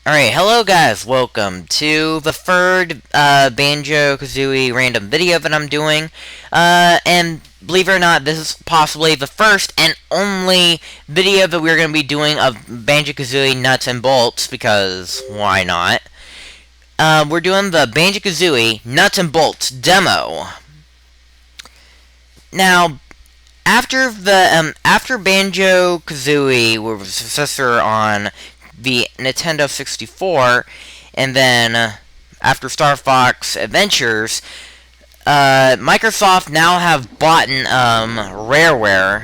Alright, hello guys, welcome to the third Banjo-Kazooie random video that I'm doing. And believe it or not, this is possibly the first and only video that we're going to be doing of Banjo-Kazooie Nuts and Bolts, because why not? We're doing the Banjo-Kazooie Nuts and Bolts demo. Now, after Banjo-Kazooie was the successor on the Nintendo 64, and then after Star Fox Adventures, Microsoft now have bought Rareware,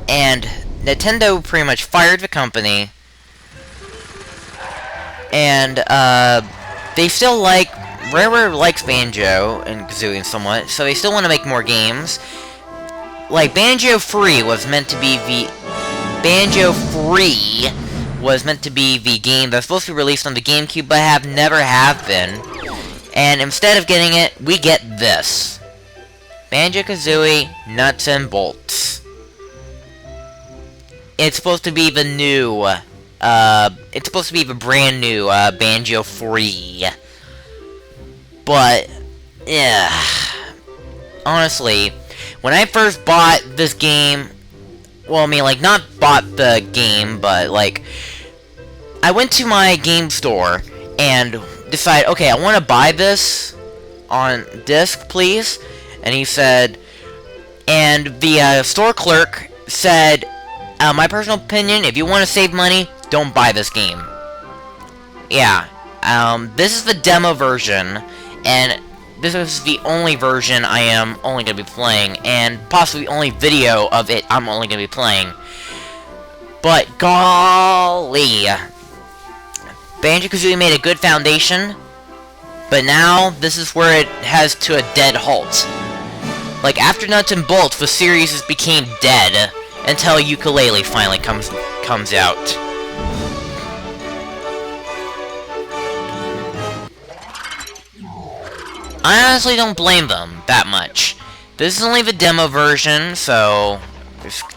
and Nintendo pretty much fired the company, and they still Rareware likes Banjo and Kazooie somewhat, so they still want to make more games. Like, Banjo 3 was meant to be the game that's supposed to be released on the GameCube, but never have been. And instead of getting it, we get this. Banjo-Kazooie Nuts and Bolts. It's supposed to be the new, it's supposed to be the brand new, Banjo 3. But, yeah. Honestly, when I first bought this game, well, I mean, like, not bought the game, but, like, I went to my game store and decided, okay, I want to buy this on disc, please. And he said, and the store clerk said, my personal opinion, if you want to save money, don't buy this game. Yeah, this is the demo version, and this is the only version I am only going to be playing, and possibly the only video of it I'm only going to be playing. But golly, Banjo-Kazooie made a good foundation, but now this is where it has to a dead halt. Like, after Nuts and Bolts, the series just became dead until Ukulele finally comes out. I honestly don't blame them that much. This is only the demo version, so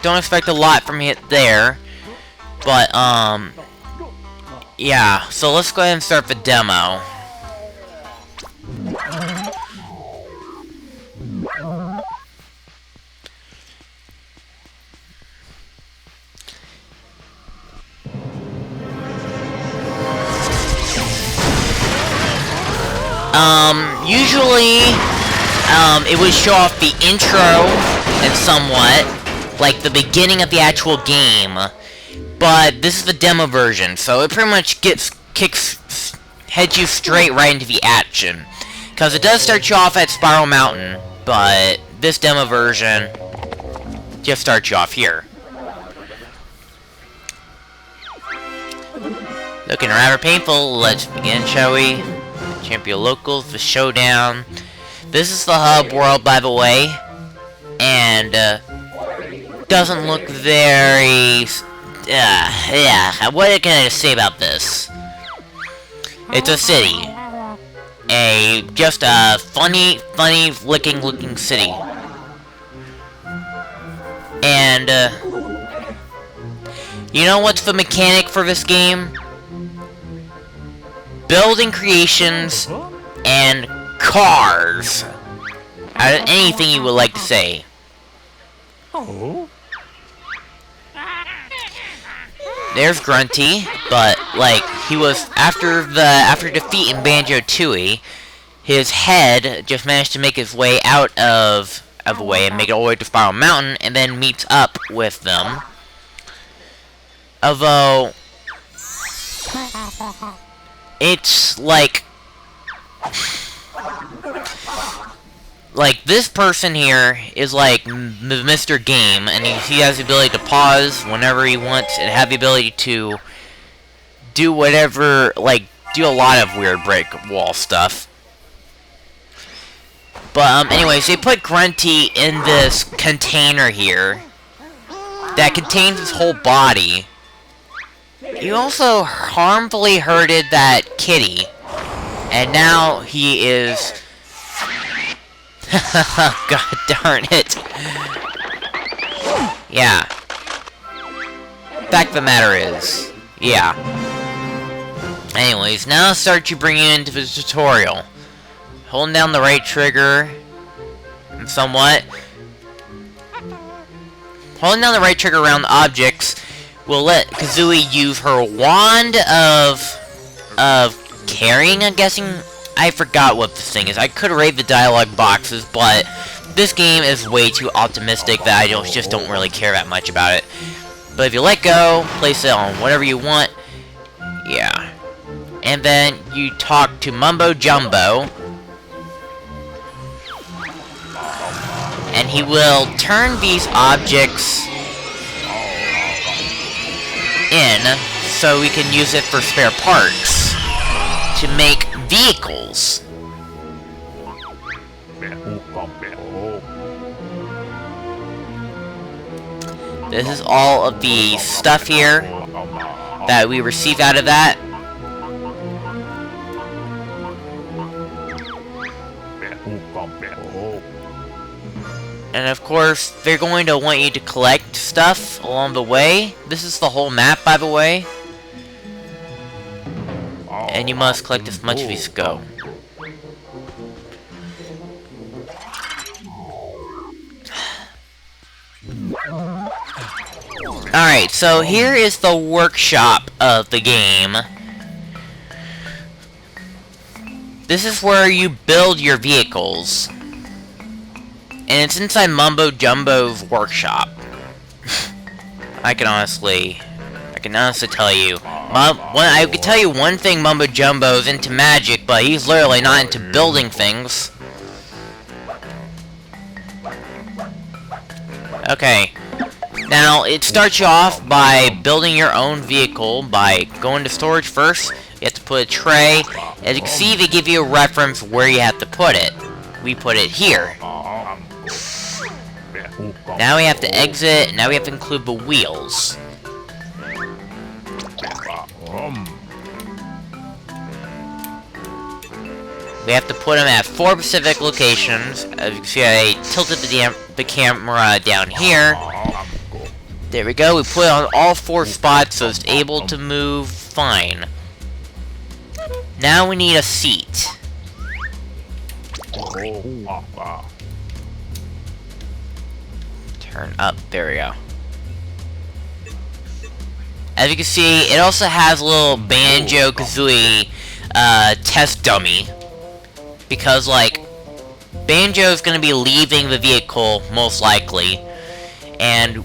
don't expect a lot from it there. But, yeah, so let's go ahead and start the demo. Usually, it would show off the intro and somewhat, like the beginning of the actual game, but this is the demo version, so it pretty much heads you straight right into the action, because it does start you off at Spiral Mountain, but this demo version just starts you off here. Looking rather painful, let's begin, shall we? Champion Locals, the showdown. This is the hub world, by the way, and doesn't look very. Yeah. What can I say about this? It's a city, just a funny looking city, and you know what's the mechanic for this game? Building creations and cars. Anything you would like to say. Oh. There's Grunty, but like he was after defeating Banjo-Tooie, his head just managed to make its way out of the way and make it all the way to Spiral Mountain, and then meets up with them. Although it's like this person here is like Mr. Game, and he has the ability to pause whenever he wants and have the ability to do whatever, like do a lot of weird break wall stuff. But anyways, they put Grunty in this container here that contains his whole body. You also harmfully hurted that kitty, and now he is. God darn it. Yeah. fact of the matter is. Yeah. Anyways, now start to bring you into the tutorial. Holding down the right trigger, somewhat. Holding down the right trigger around the objects will let Kazooie use her wand of carrying, I'm guessing. I forgot what this thing is. I could rate the dialogue boxes, but this game is way too optimistic that I just don't really care that much about it. But if you let go, place it on whatever you want. Yeah. And then you talk to Mumbo Jumbo. And he will turn these objects in so we can use it for spare parts to make vehicles. This is all of the stuff here that we receive out of that. And of course, they're going to want you to collect stuff along the way. This is the whole map, by the way. And you must collect as much as you go. Alright, so here is the workshop of the game. This is where you build your vehicles. And it's inside Mumbo Jumbo's workshop. I can honestly tell you. I can tell you one thing, Mumbo Jumbo is into magic, but he's literally not into building things. Okay. Now, it starts you off by building your own vehicle by going to storage first. You have to put a tray. As you can see, they give you a reference where you have to put it. We put it here. Now we have to exit, now we have to include the wheels. We have to put them at 4 specific locations. As you can see, I tilted the camera down here. There we go, we put it on all 4 spots so it's able to move fine. Now we need a seat. Turn up, there we go. As you can see, it also has a little Banjo Kazooie test dummy. Because, like, Banjo's gonna be leaving the vehicle, most likely. And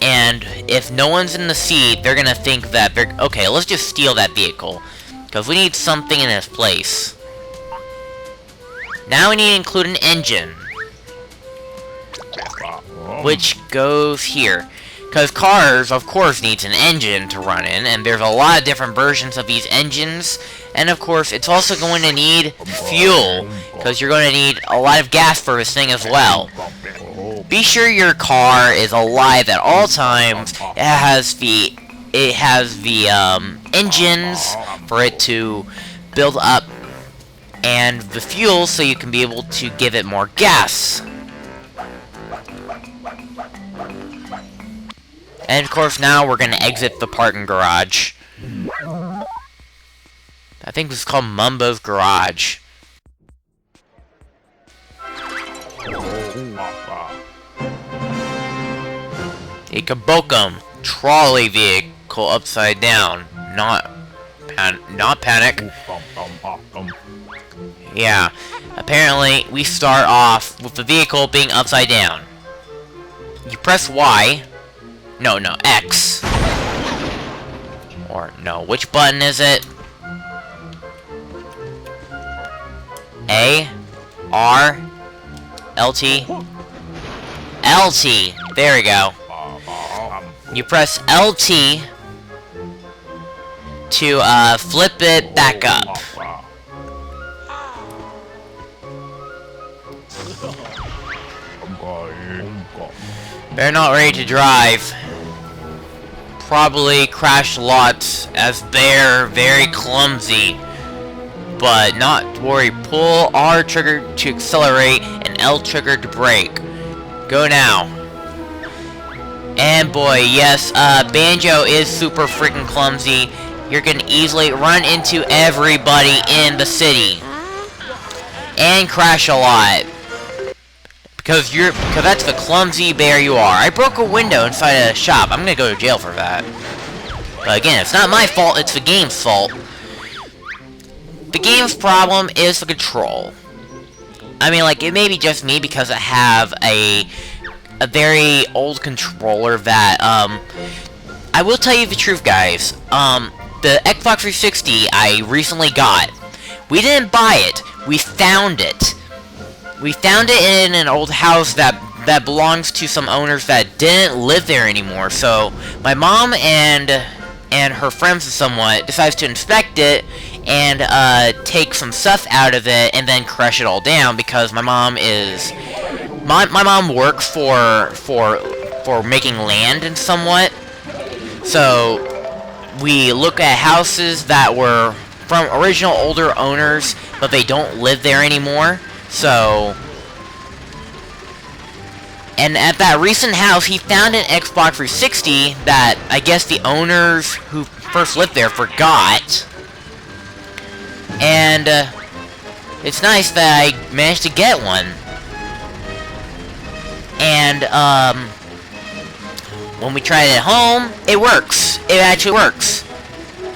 if no one's in the seat, they're gonna think that they're... Okay, let's just steal that vehicle. Because we need something in its place. Now we need to include an engine. Which goes here. Because cars, of course, needs an engine to run in, and there's a lot of different versions of these engines. And of course, it's also going to need fuel, because you're going to need a lot of gas for this thing as well. Be sure your car is alive at all times. It has the engines for it to build up, and the fuel so you can be able to give it more gas. And of course now we're going to exit the parking garage. I think this is called Mumbo's Garage. A Kabokum trolley vehicle upside down. Not panic. Yeah. Apparently we start off with the vehicle being upside down. You press Y. No, X. Or, no, which button is it? A, R, LT, LT, there we go. You press LT to, flip it back up. They're not ready to drive. Probably crash lots as they're very clumsy. But not to worry, pull R trigger to accelerate and L trigger to brake. Go now. And boy, yes, Banjo is super freaking clumsy. You're gonna easily run into everybody in the city. And crash a lot. Because that's the clumsy bear you are. I broke a window inside a shop. I'm gonna go to jail for that. But again, it's not my fault, it's the game's fault. The game's problem is the control. I mean, like, it may be just me because I have a very old controller that, I will tell you the truth, guys. The Xbox 360 I recently got. We didn't buy it. We found it. We found it in an old house that belongs to some owners that didn't live there anymore. So, my mom and her friends somewhat decides to inspect it and take some stuff out of it and then crush it all down because my mom works for making land and somewhat. So we look at houses that were from original older owners, but they don't live there anymore. So, and at that recent house, he found an Xbox 360 that I guess the owners who first lived there forgot. And it's nice that I managed to get one. And when we tried it at home, it works. It actually works.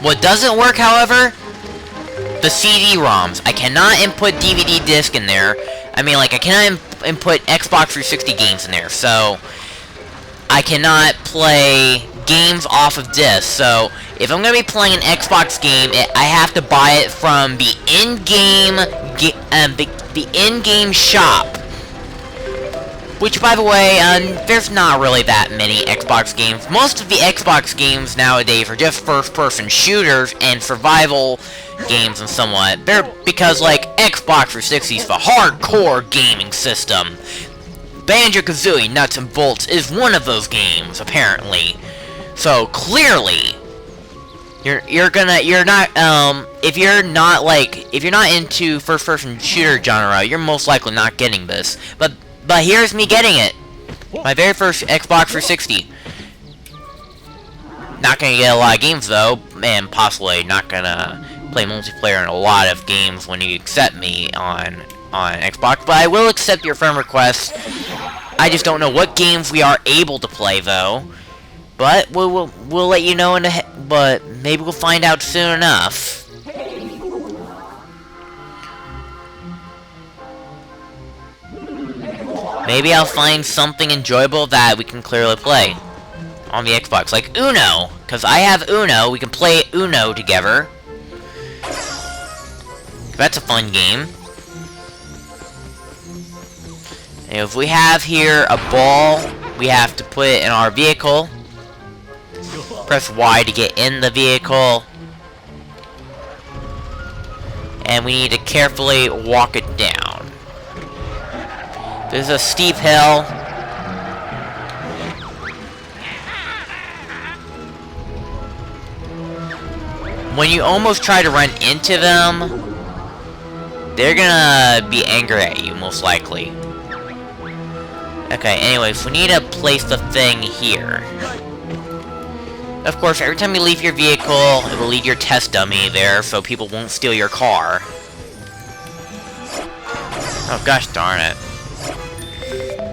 What doesn't work, however, the CD-ROMs. I cannot input DVD disc in there. I mean, like, I cannot input Xbox 360 games in there. So, I cannot play games off of disc. So, if I'm going to be playing an Xbox game, I have to buy it from the in-game shop. Which, by the way, there's not really that many Xbox games. Most of the Xbox games nowadays are just first-person shooters and survival games and somewhat. They're because, like, Xbox 360 is the hardcore gaming system. Banjo-Kazooie Nuts and Bolts is one of those games, apparently. So, clearly, if you're not into first-person shooter genre, you're most likely not getting this. But here's me getting it. My very first Xbox 360. Not gonna get a lot of games though, and possibly not gonna play multiplayer in a lot of games when you accept me on Xbox, but I will accept your friend requests. I just don't know what games we are able to play though. But we'll let you know but maybe we'll find out soon enough. Maybe I'll find something enjoyable that we can clearly play on the Xbox, like Uno, because I have Uno. We can play Uno together. That's a fun game. And if we have here a ball, we have to put it in our vehicle. Press Y to get in the vehicle. And we need to carefully walk it down. There's a steep hill. When you almost try to run into them, they're gonna be angry at you, most likely. Okay, anyways, we need to place the thing here. Of course, every time you leave your vehicle, it will leave your test dummy there, so people won't steal your car. Oh gosh darn it.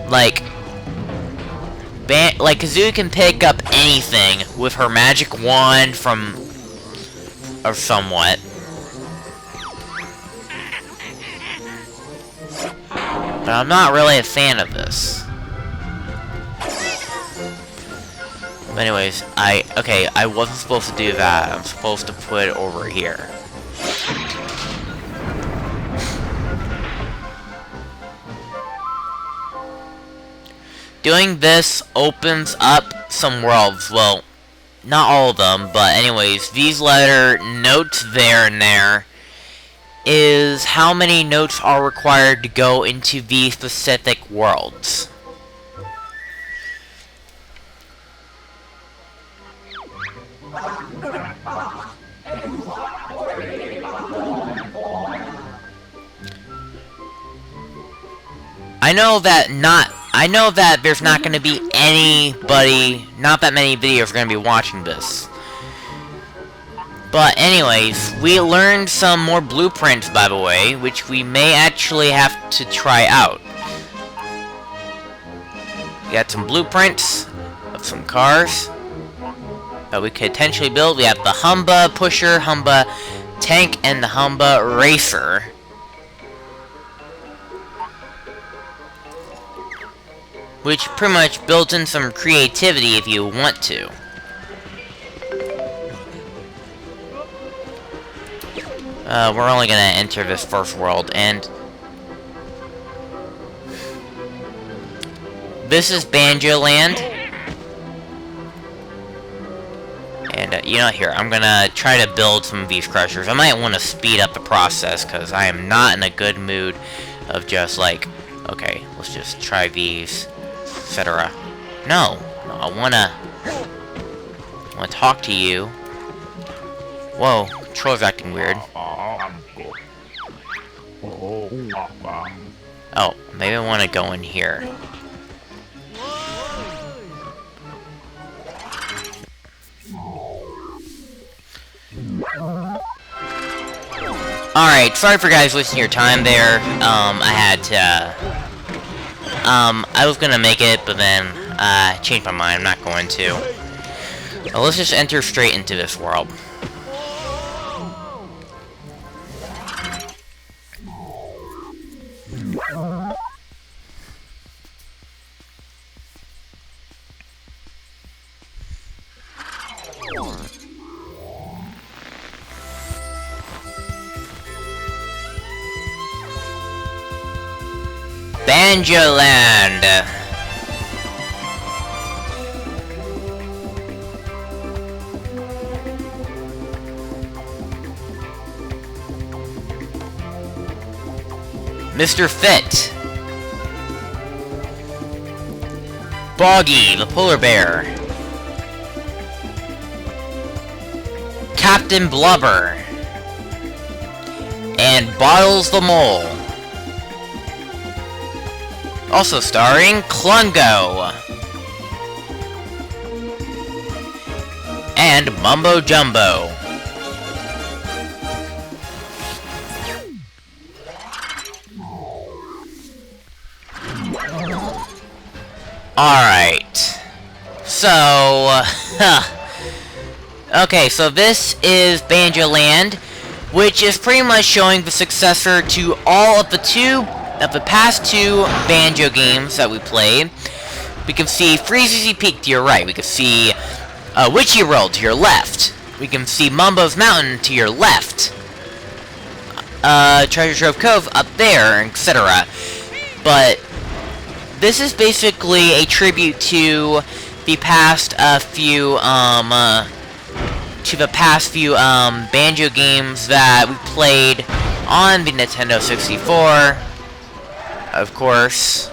Like Kazooie can pick up anything with her magic wand or somewhat. But I'm not really a fan of this. But anyways, I wasn't supposed to do that. I'm supposed to put it over here. Doing this opens up some worlds. Well, not all of them, but anyways, these letter notes there and there is how many notes are required to go into these specific worlds. I know that not I know that there's not going to be anybody, not that many videos are going to be watching this. But anyways, we learned some more blueprints, by the way, which we may actually have to try out. We got some blueprints of some cars that we could potentially build. We have the Humba Pusher, Humba Tank, and the Humba Racer. Which pretty much builds in some creativity if you want to. We're only gonna enter this first world, and this is Banjo Land. And, you know, here, I'm gonna try to build some of these crushers. I might want to speed up the process, because I am not in a good mood of just, like, okay, let's just try these, etc. No, I wanna talk to you. Whoa, control's acting weird. Oh, maybe I want to go in here. Alright, sorry for guys wasting your time there. I had to, I was gonna make it, but then, changed my mind. I'm not going to. Well, let's just enter straight into this world. Banjo Land. Mr. Fit. Boggy, the polar bear. Captain Blubber. And Bottles the mole. Also starring Klungo. And Mumbo Jumbo. Alright. So, okay, so this is Banjo Land, which is pretty much showing the successor to all of the past two Banjo games that we played. We can see Freezy Peak to your right. We can see Witchy World to your left. We can see Mumbo's Mountain to your left. Treasure Trove Cove up there, etc. But this is basically a tribute to the past few Banjo games that we played on the Nintendo 64. Of course.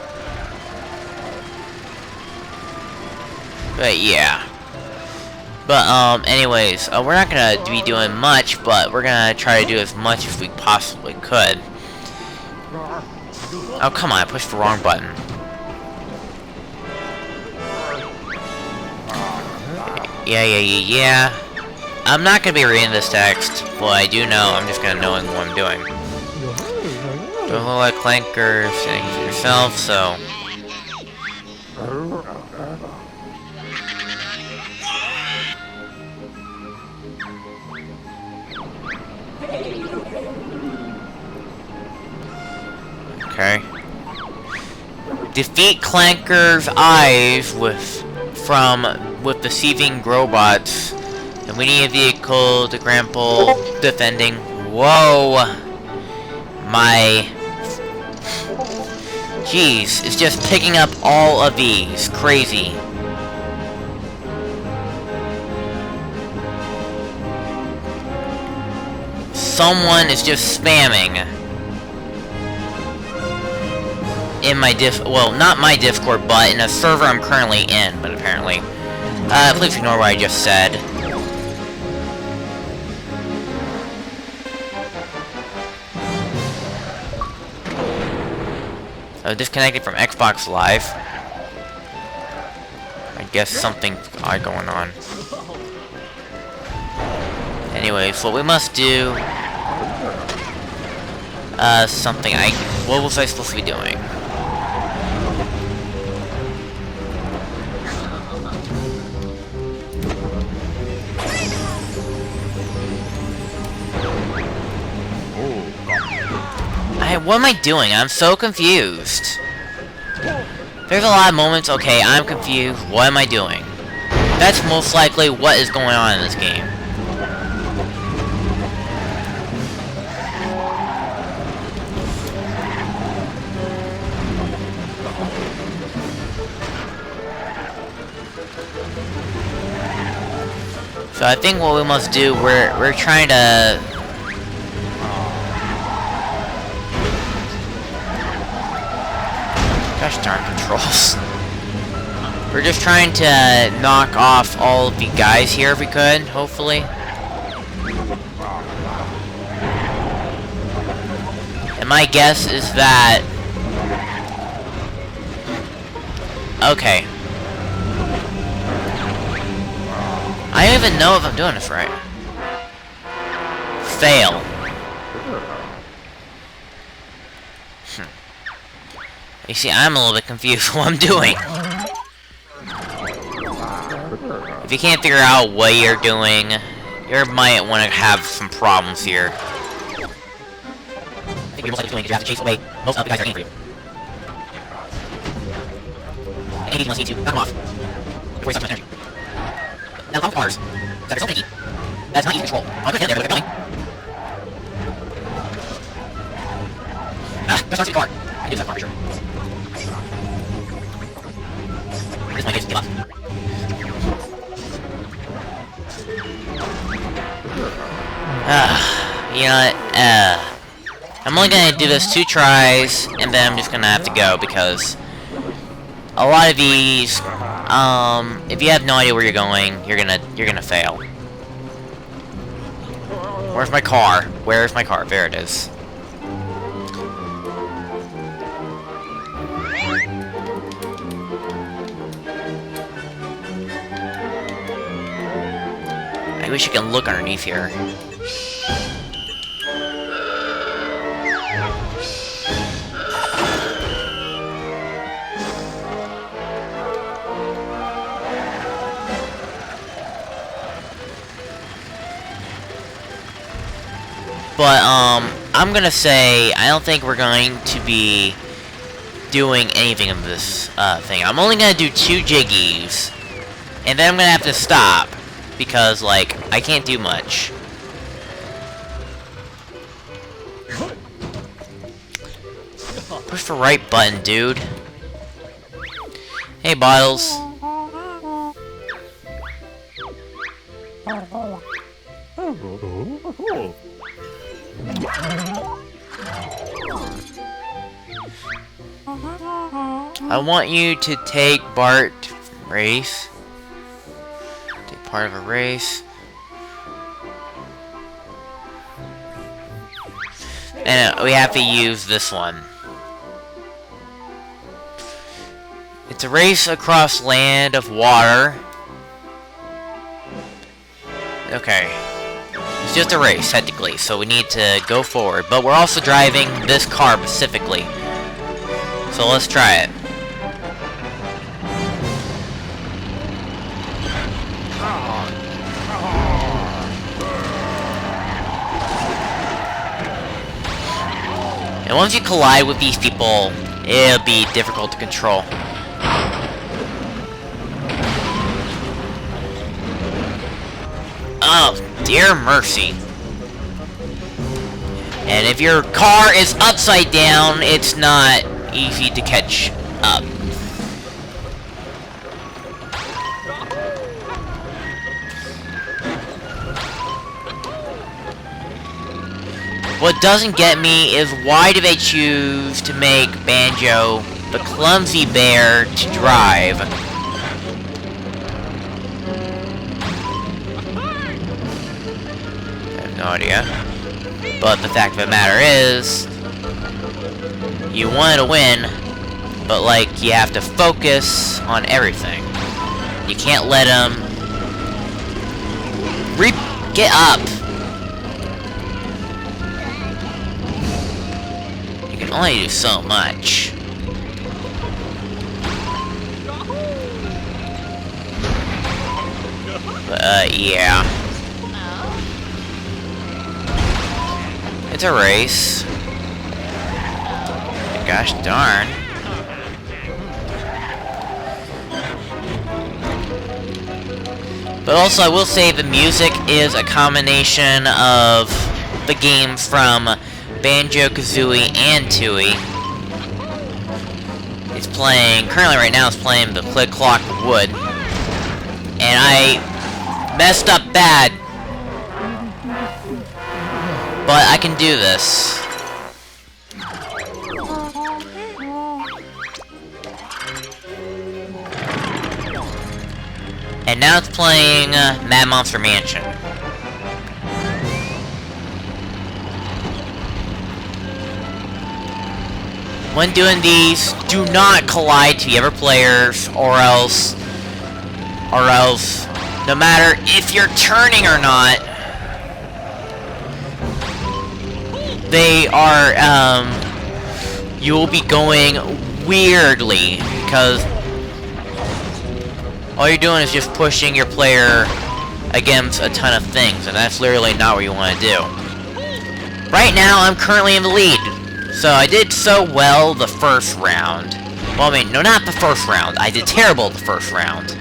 But yeah. But anyways, we're not gonna be doing much, but we're gonna try to do as much as we possibly could. Oh come on, I pushed the wrong button. Yeah. I'm not gonna be reading this text. Well, I do know. I'm just gonna know what I'm doing. Don't look like Clanker saying it yourself, so. Okay. Defeat Clanker's eyes with deceiving robots. And we need a vehicle to grapple defending. Whoa! My. Jeez, it's just picking up all of these. Crazy. Someone is just spamming in my well, not my Discord, but in a server I'm currently in, but apparently. Please ignore what I just said. Disconnected from Xbox Live. guess something odd going on. Anyways, what we must do... something what was I supposed to be doing? What am I doing? I'm so confused. There's a lot of moments, okay, I'm confused. What am I doing? That's most likely what is going on in this game. So I think what we must do, we're trying to... Gosh darn controls. We're just trying to knock off all of the guys here if we could, hopefully. And my guess is that... Okay. I don't even know if I'm doing this right. Fail. You see, I'm a little bit confused what I'm doing. If you can't figure out what you're doing, you might want to have some problems here. I think you're most likely doing is you have to chase away most of the guys that are aiming for you. And maybe you must need to knock them off before you stop energy. Now, some cars that are so picky, that's not easy to control. I'm gonna hit there, but they're coming. Ah, just start the car. I do that car for sure. This might give up. You know what, I'm only gonna do this 2 tries, and then I'm just gonna have to go, because a lot of these, if you have no idea where you're going, you're gonna fail. Where's my car? Where's my car? There it is. I wish you can look underneath here. But, I'm gonna say, I don't think we're going to be doing anything of this, thing. I'm only gonna do 2 jiggies, and then I'm gonna have to stop, because, like, I can't do much. Push the right button, dude. Hey, Bottles. I want you to take Bart race. Take part of a race. And we have to use this one. It's a race across land of water. Okay. It's just a race, technically, so we need to go forward. But we're also driving this car specifically. So let's try it. And once you collide with these people, it'll be difficult to control. Oh, dear mercy. And if your car is upside down, it's not easy to catch up. What doesn't get me is why do they choose to make Banjo the clumsy bear to drive? I have no idea. But the fact of the matter is, you want to win, but like you have to focus on everything. You can't let him... Get up! You can only do so much. Yeah. It's a race. Gosh darn. But also, I will say the music is a combination of the games from Banjo, Kazooie, and Tooie. It's playing, currently right now, it's playing the Click Clock Wood. And I messed up bad. But I can do this. And now it's playing Mad Monster Mansion. When doing these, do not collide to the other players, or else, no matter if you're turning or not, they are, you will be going weirdly, because all you're doing is just pushing your player against a ton of things, and that's literally not what you want to do. Right now, I'm currently in the lead, so I did so well the first round. Well, I mean, no, not the first round. I did terrible the first round.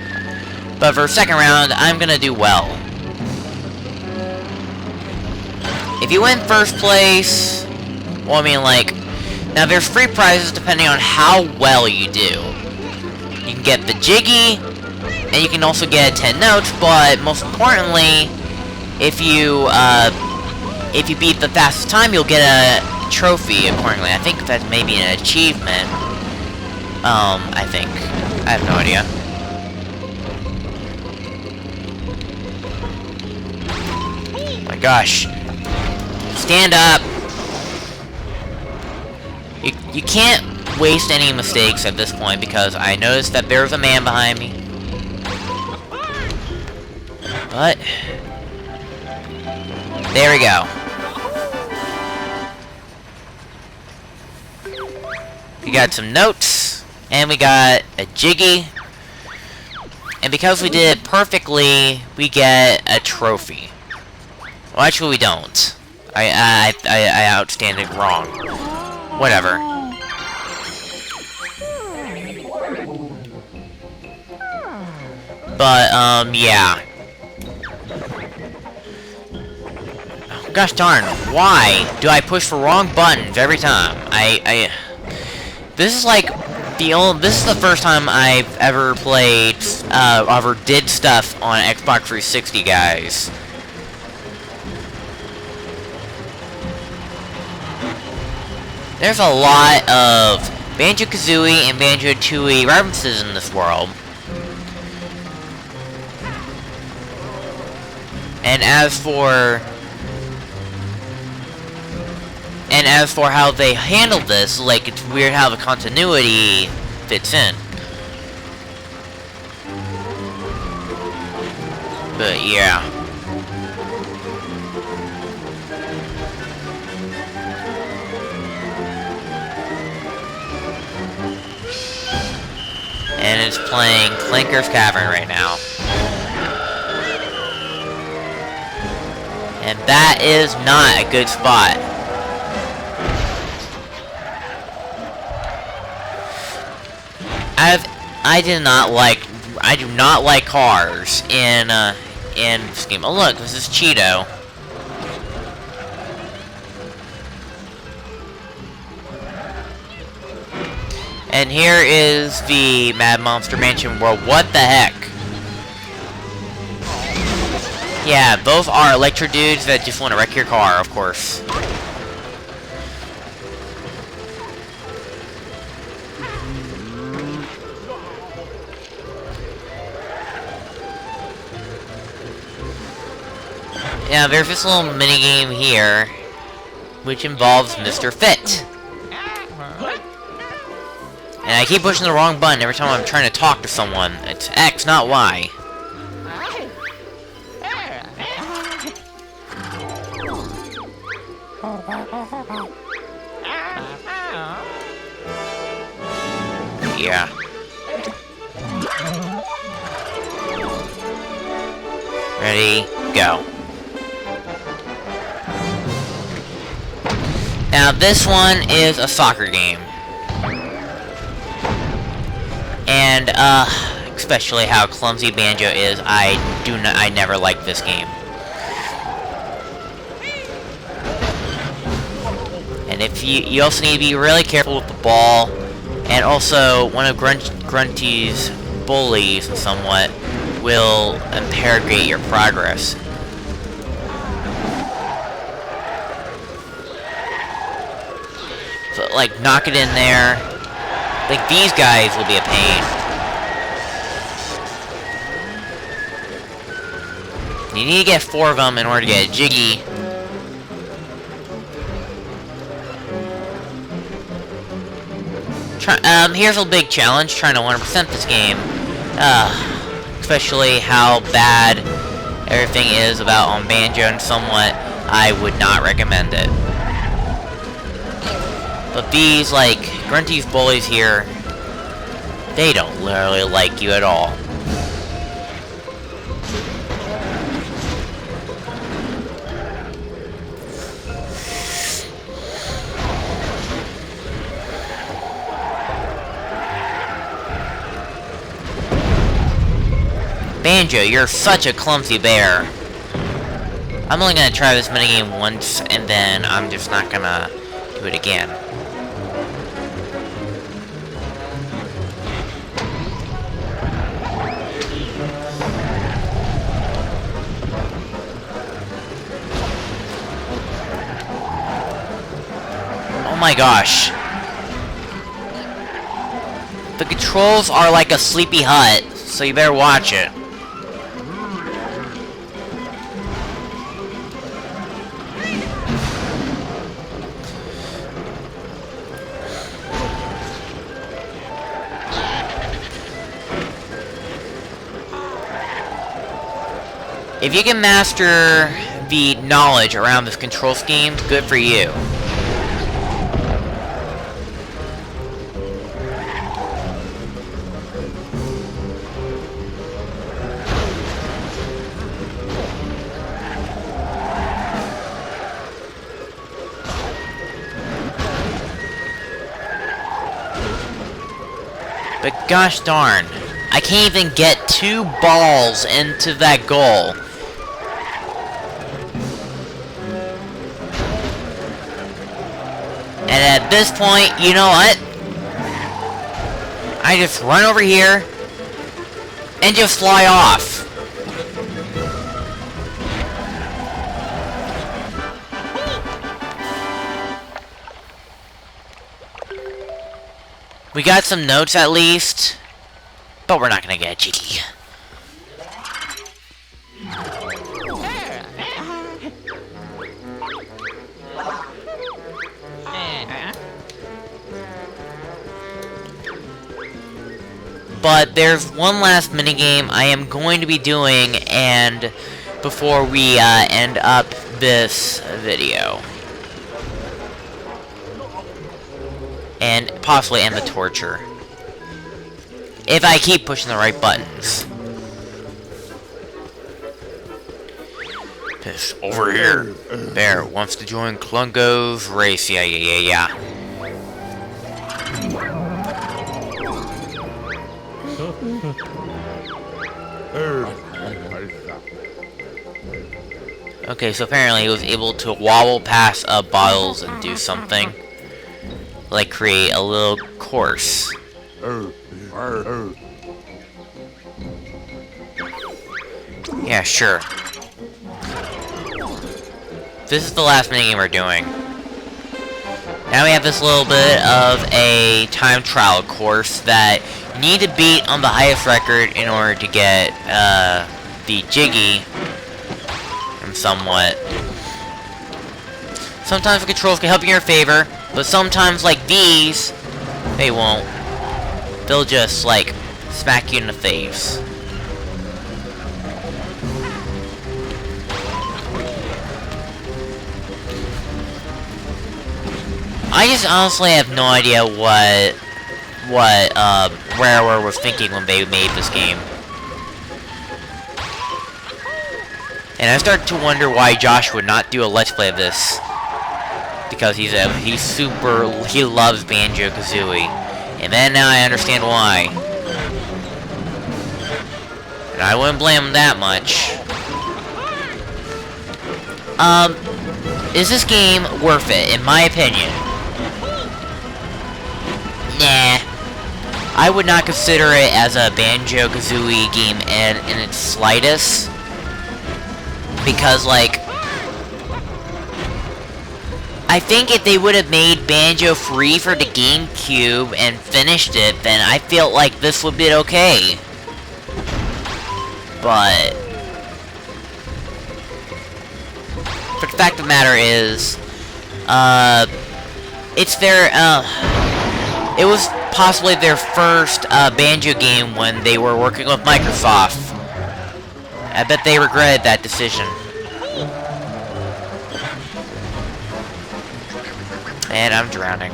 But for the second round, I'm gonna do well. If you win first place, well, I mean, like, now there's free prizes depending on how well you do. You can get the Jiggy, and you can also get 10 notes, but most importantly, if you beat the fastest time, you'll get a trophy accordingly. I think that's maybe an achievement. I think. I have no idea. Oh my gosh. Stand up! You can't waste any mistakes at this point because I noticed that there's a man behind me. But there we go. We got some notes, and we got a Jiggy, and because we did it perfectly, we get a trophy. Well, actually, we don't. I outstand it wrong. Whatever. But yeah. Oh, gosh darn! Why do I push the wrong buttons every time? This is like this is the first time I've ever played, ever did stuff on Xbox 360, guys. There's a lot of Banjo-Kazooie and Banjo-Tooie references in this world. And as for how they handled this, like, it's weird how the continuity fits in. But yeah. And it's playing Clinker's Cavern right now. And that is not a good spot. I do not like cars in this game. Oh look, this is Cheeto. And here is the Mad Monster Mansion world. What the heck? Yeah, those are electro dudes that just want to wreck your car, of course. Yeah, there's this little minigame here, which involves Mr. Fit. And I keep pushing the wrong button every time I'm trying to talk to someone. It's X, not Y. Yeah. Ready, go. Now this one is a soccer game. And especially how clumsy Banjo is, I never liked this game. And if you also need to be really careful with the ball, and also one of Grunty's bullies somewhat will interrogate your progress. So like knock it in there. Like these guys will be a pain. You need to get 4 of them in order to get a Jiggy. Here's a big challenge, trying to 100% this game. Especially how bad everything is about on Banjo and somewhat, I would not recommend it. But these, like, Grunty's bullies here, they don't literally like you at all. Banjo, you're such a clumsy bear. I'm only gonna try this minigame once, and then I'm just not gonna do it again. Oh my gosh. The controls are like a Sleepy Hut, so you better watch it. If you can master the knowledge around this control scheme, good for you. But gosh darn, I can't even get 2 balls into that goal. And at this point, you know what? I just run over here and just fly off. We got some notes at least, but we're not gonna get a cheeky. But there's one last minigame I am going to be doing, and before we end up this video. And possibly end the torture. If I keep pushing the right buttons. This over here. Bear wants to join Klungo's race. Yeah. Okay, so apparently he was able to wobble past bottles and do something. Like create a little course. Yeah, sure. This is the last minigame we're doing. Now we have this little bit of a time trial course that you need to beat on the highest record in order to get the Jiggy and somewhat. Sometimes the controls can help you in your favor, but sometimes, like these, they won't. they'll just, like, smack you in the face. I just honestly have no idea what Rareware was thinking when they made this game. And I started to wonder why Josh would not do a Let's Play of this. Because he loves Banjo-Kazooie. And then now I understand why. And I wouldn't blame him that much. Is this game worth it, in my opinion? Nah. I would not consider it as a Banjo-Kazooie game in its slightest. Because, like, I think if they would have made Banjo free for the GameCube and finished it, then I feel like this would be okay. But the fact of the matter is, it was possibly their first Banjo game when they were working with Microsoft. I bet they regretted that decision. And I'm drowning.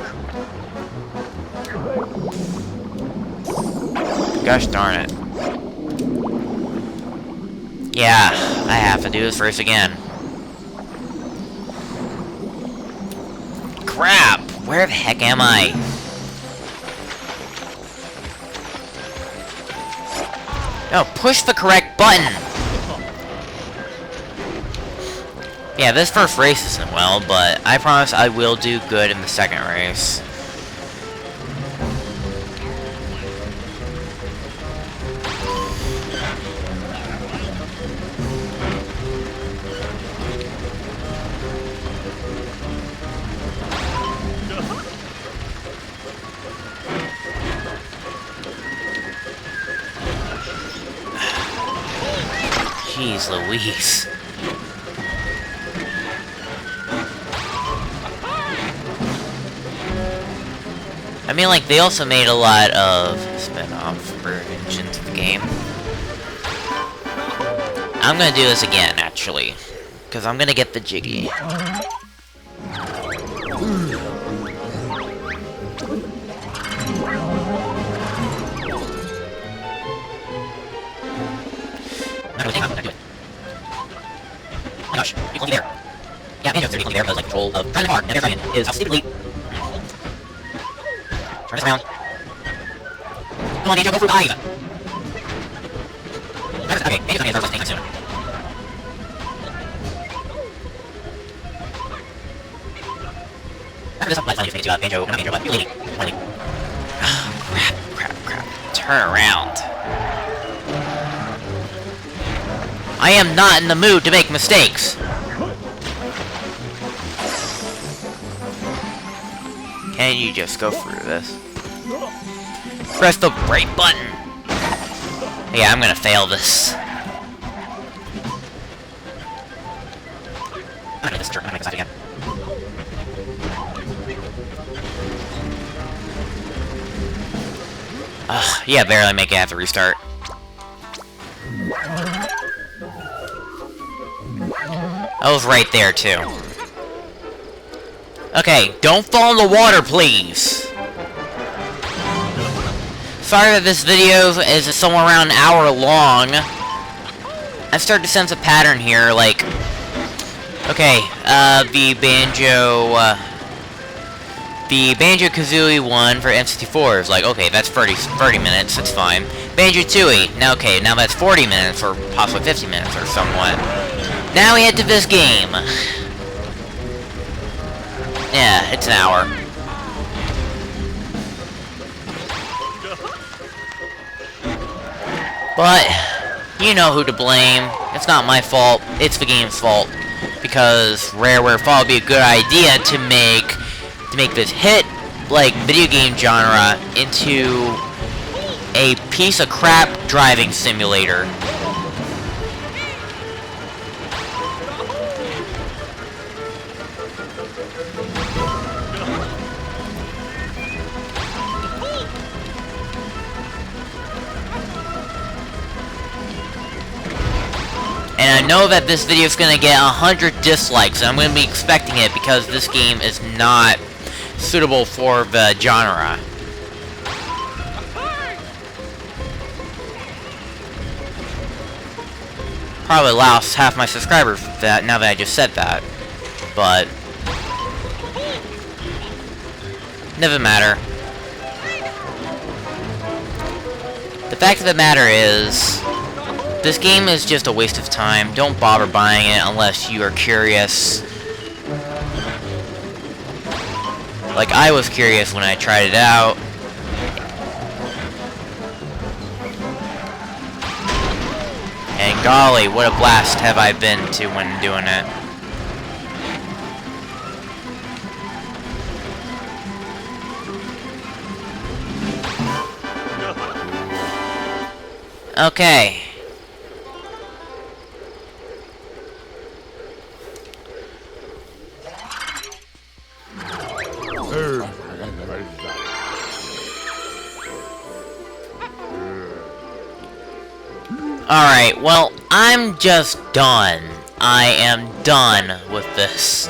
Gosh darn it. Yeah, I have to do this race again. Crap! Where the heck am I? No, push the correct button! Yeah, this first race isn't well, but I promise I will do good in the second race. Jeez Louise. I mean, like, they also made a lot of spin-off versions of the game. I'm gonna do this again, actually. Because I'm gonna get the jiggy. I'm gonna do it. Oh my gosh, you're there. Yeah, Banjo's there because, like, control of trying to car, and their dragon is stupidly. Turn this around. Come on, Banjo, go through the eye! Okay, Banjo's gonna get first thing soon. After this, let's make it to Banjo, not Banjo, but Lady. Lady. Oh, crap. Turn around. I am not in the mood to make mistakes. Can you just go through this? Press the right button. Yeah, I'm gonna fail this. I'm gonna get this turn. I'm gonna make this side again. Yeah, barely make it. I have to restart. I was right there, too. Okay, don't fall in the water, please! Sorry that this video is somewhere around an hour long. I started to sense a pattern here, like... Okay, the Banjo-Kazooie one for N64 is like, okay, that's 30 minutes, that's fine. Banjo-Tooie, now okay, now that's 40 minutes, or possibly 50 minutes, or somewhat. Now we head to this game. Yeah, it's an hour. But, you know who to blame. It's not my fault, it's the game's fault. Because Rareware thought it would be a good idea to make this hit, like, video game genre into a piece of crap driving simulator. And I know that this video is gonna get 100 dislikes, and I'm gonna be expecting it because this game is not suitable for the genre. Probably lost half my subscribers that now that I just said that, but never matter. The fact of the matter is, this game is just a waste of time. Don't bother buying it unless you are curious. Like I was curious when I tried it out. And golly, what a blast have I been to when doing it. Okay. Alright, well, I'm just done. I am done with this.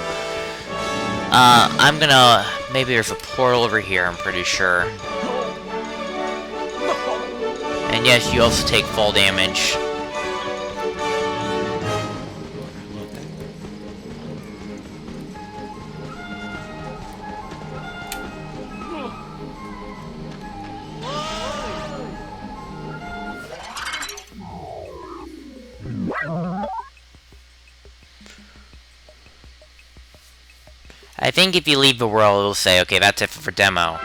I'm gonna... Maybe there's a portal over here, I'm pretty sure. And yes, you also take fall damage. I think if you leave the world, it'll say, okay, that's it for demo.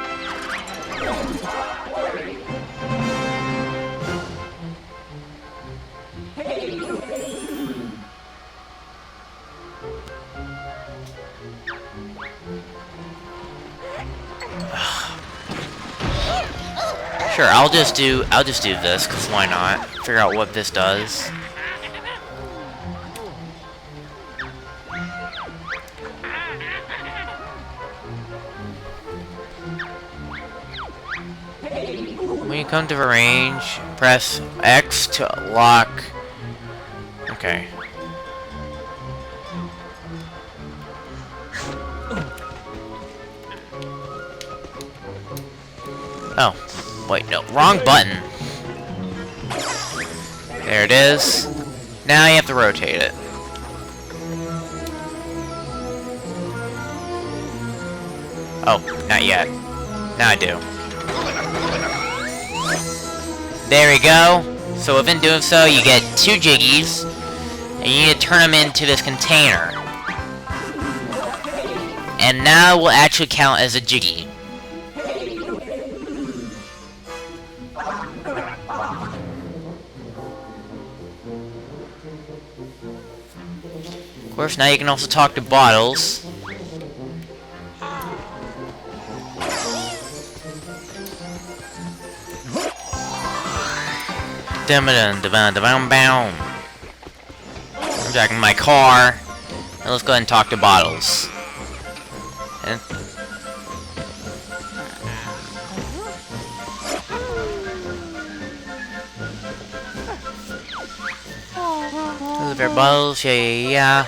Sure, I'll just do this, cause why not? Figure out what this does. When you come to the range, press X to lock. Okay. Oh, wait, no, wrong button. There it is. Now you have to rotate it. Oh, not yet. Now I do. There we go. So within doing so, you get 2 jiggies, and you need to turn them into this container. And now it will actually count as a jiggy. Of course, now you can also talk to bottles. I'm back in my car, and let's go ahead and talk to bottles. And those are bottles, yeah.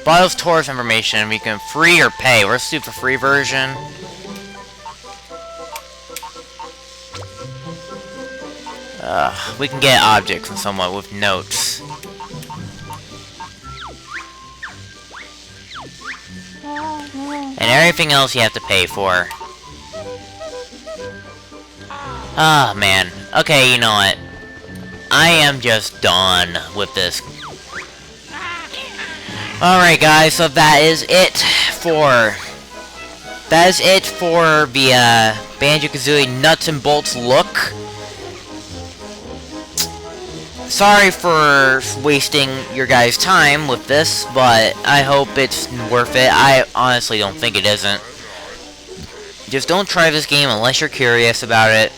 Bottles tours information. We can free or pay. Let's do the free version. We can get objects and somewhat with notes. And everything else you have to pay for. Ah, man. Okay, you know what? I am just done with this. Alright guys, so that is it for the Banjo-Kazooie nuts and bolts look. Sorry for wasting your guys' time with this, but I hope it's worth it. I honestly don't think it isn't. Just don't try this game unless you're curious about it.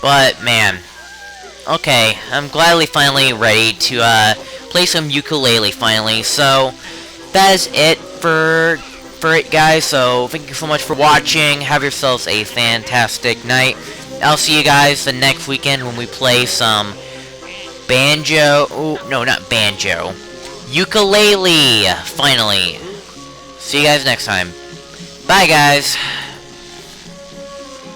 But, man. Okay, I'm gladly finally ready to play some ukulele finally. So, that is it for it, guys. So, thank you so much for watching. Have yourselves a fantastic night. I'll see you guys the next weekend when we play some Banjo. Oh, no, not Banjo. Ukulele, finally. See you guys next time. Bye, guys.